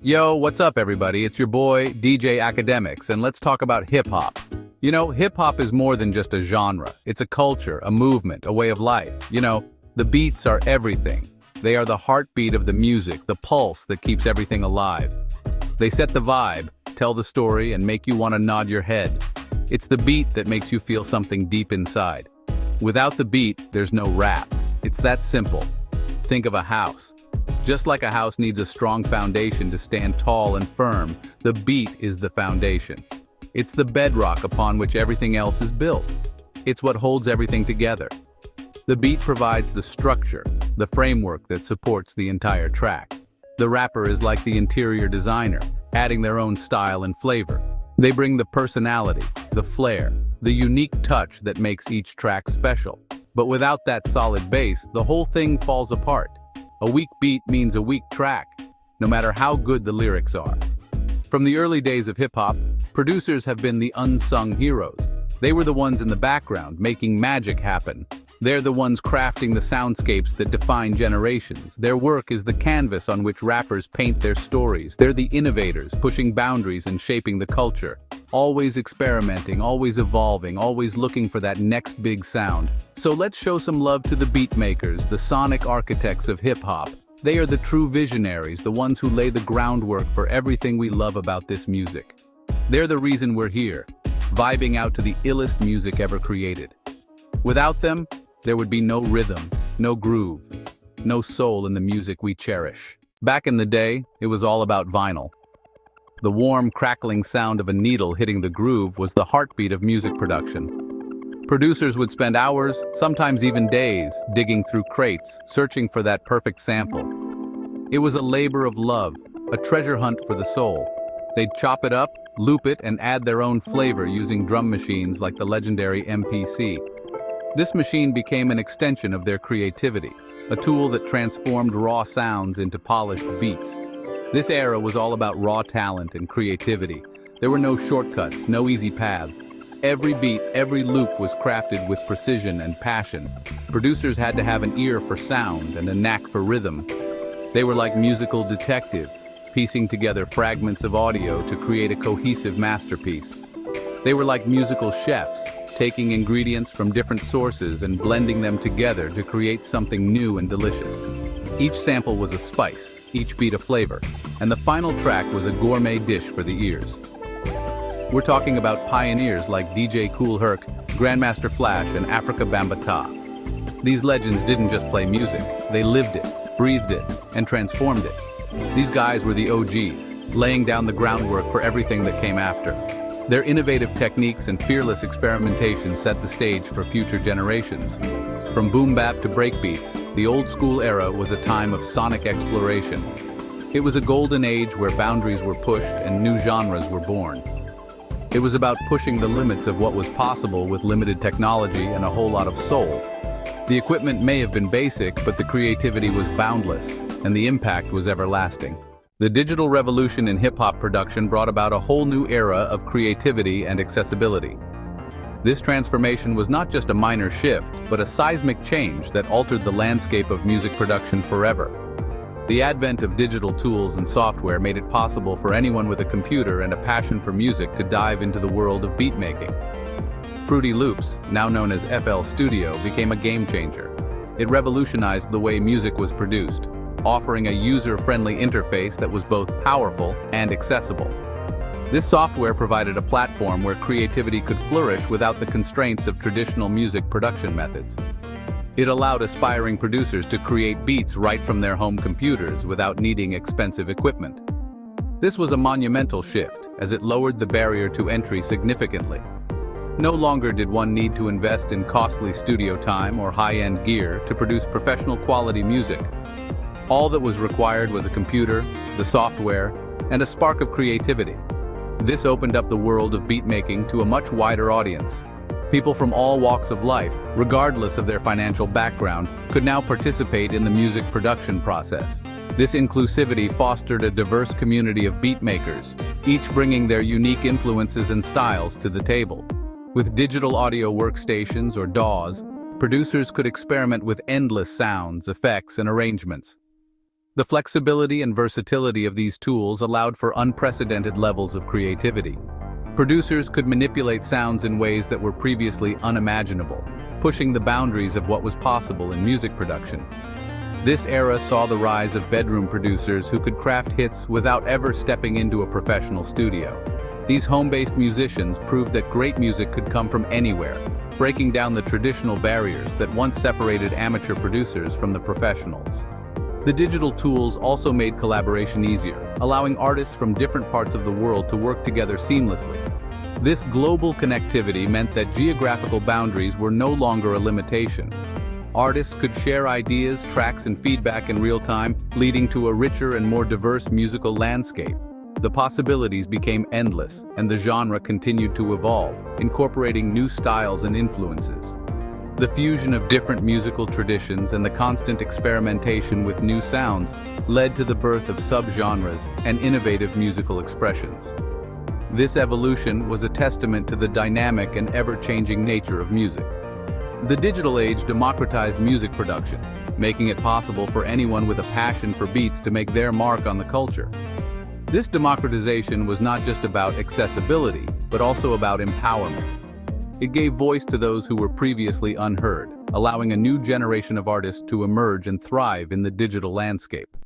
Yo, what's up everybody? It's your boy, DJ Academics, and let's talk about hip-hop. Hip-hop is more than just a genre. It's a culture, a movement, a way of life. The beats are everything. They are the heartbeat of the music, the pulse that keeps everything alive. They set the vibe, tell the story, and make you want to nod your head. It's the beat that makes you feel something deep inside. Without the beat, there's no rap. It's that simple. Think of a house. Just like a house needs a strong foundation to stand tall and firm, the beat is the foundation. It's the bedrock upon which everything else is built. It's what holds everything together. The beat provides the structure, the framework that supports the entire track. The rapper is like the interior designer, adding their own style and flavor. They bring the personality, the flair, the unique touch that makes each track special. But without that solid base, the whole thing falls apart. A weak beat means a weak track, no matter how good the lyrics are. From the early days of hip-hop, producers have been the unsung heroes. They were the ones in the background making magic happen. They're the ones crafting the soundscapes that define generations. Their work is the canvas on which rappers paint their stories. They're the innovators, pushing boundaries and shaping the culture. Always experimenting, always evolving, always looking for that next big sound. So let's show some love to the beat makers, the sonic architects of hip-hop. They are the true visionaries, the ones who lay the groundwork for everything we love about this music. They're the reason we're here, vibing out to the illest music ever created. Without them, there would be no rhythm, no groove, no soul in the music we cherish. Back in the day, it was all about vinyl. The warm, crackling sound of a needle hitting the groove was the heartbeat of music production. Producers would spend hours, sometimes even days, digging through crates, searching for that perfect sample. It was a labor of love, a treasure hunt for the soul. They'd chop it up, loop it, and add their own flavor using drum machines like the legendary MPC. This machine became an extension of their creativity, a tool that transformed raw sounds into polished beats. This era was all about raw talent and creativity. There were no shortcuts, no easy paths. Every beat, every loop was crafted with precision and passion. Producers had to have an ear for sound and a knack for rhythm. They were like musical detectives, piecing together fragments of audio to create a cohesive masterpiece. They were like musical chefs, taking ingredients from different sources and blending them together to create something new and delicious. Each sample was a spice, each beat a flavor, and the final track was a gourmet dish for the ears. We're talking about pioneers like DJ Kool Herc, Grandmaster Flash, and Africa Bambaataa. These legends didn't just play music, they lived it, breathed it, and transformed it. These guys were the OGs, laying down the groundwork for everything that came after. Their innovative techniques and fearless experimentation set the stage for future generations. From boom bap to breakbeats, the old school era was a time of sonic exploration. It was a golden age where boundaries were pushed and new genres were born. It was about pushing the limits of what was possible with limited technology and a whole lot of soul. The equipment may have been basic, but the creativity was boundless, and the impact was everlasting. The digital revolution in hip-hop production brought about a whole new era of creativity and accessibility. This transformation was not just a minor shift, but a seismic change that altered the landscape of music production forever. The advent of digital tools and software made it possible for anyone with a computer and a passion for music to dive into the world of beatmaking. Fruity Loops, now known as FL Studio, became a game changer. It revolutionized the way music was produced, offering a user-friendly interface that was both powerful and accessible. This software provided a platform where creativity could flourish without the constraints of traditional music production methods. It allowed aspiring producers to create beats right from their home computers without needing expensive equipment. This was a monumental shift, as it lowered the barrier to entry significantly. No longer did one need to invest in costly studio time or high-end gear to produce professional quality music. All that was required was a computer, the software, and a spark of creativity. This opened up the world of beatmaking to a much wider audience. People from all walks of life, regardless of their financial background, could now participate in the music production process. This inclusivity fostered a diverse community of beatmakers, each bringing their unique influences and styles to the table. With digital audio workstations or DAWs, producers could experiment with endless sounds, effects, and arrangements. The flexibility and versatility of these tools allowed for unprecedented levels of creativity. Producers could manipulate sounds in ways that were previously unimaginable, pushing the boundaries of what was possible in music production. This era saw the rise of bedroom producers who could craft hits without ever stepping into a professional studio. These home-based musicians proved that great music could come from anywhere, breaking down the traditional barriers that once separated amateur producers from the professionals. The digital tools also made collaboration easier, allowing artists from different parts of the world to work together seamlessly. This global connectivity meant that geographical boundaries were no longer a limitation. Artists could share ideas, tracks, and feedback in real time, leading to a richer and more diverse musical landscape. The possibilities became endless, and the genre continued to evolve, incorporating new styles and influences. The fusion of different musical traditions and the constant experimentation with new sounds led to the birth of subgenres and innovative musical expressions. This evolution was a testament to the dynamic and ever-changing nature of music. The digital age democratized music production, making it possible for anyone with a passion for beats to make their mark on the culture. This democratization was not just about accessibility, but also about empowerment. It gave voice to those who were previously unheard, allowing a new generation of artists to emerge and thrive in the digital landscape.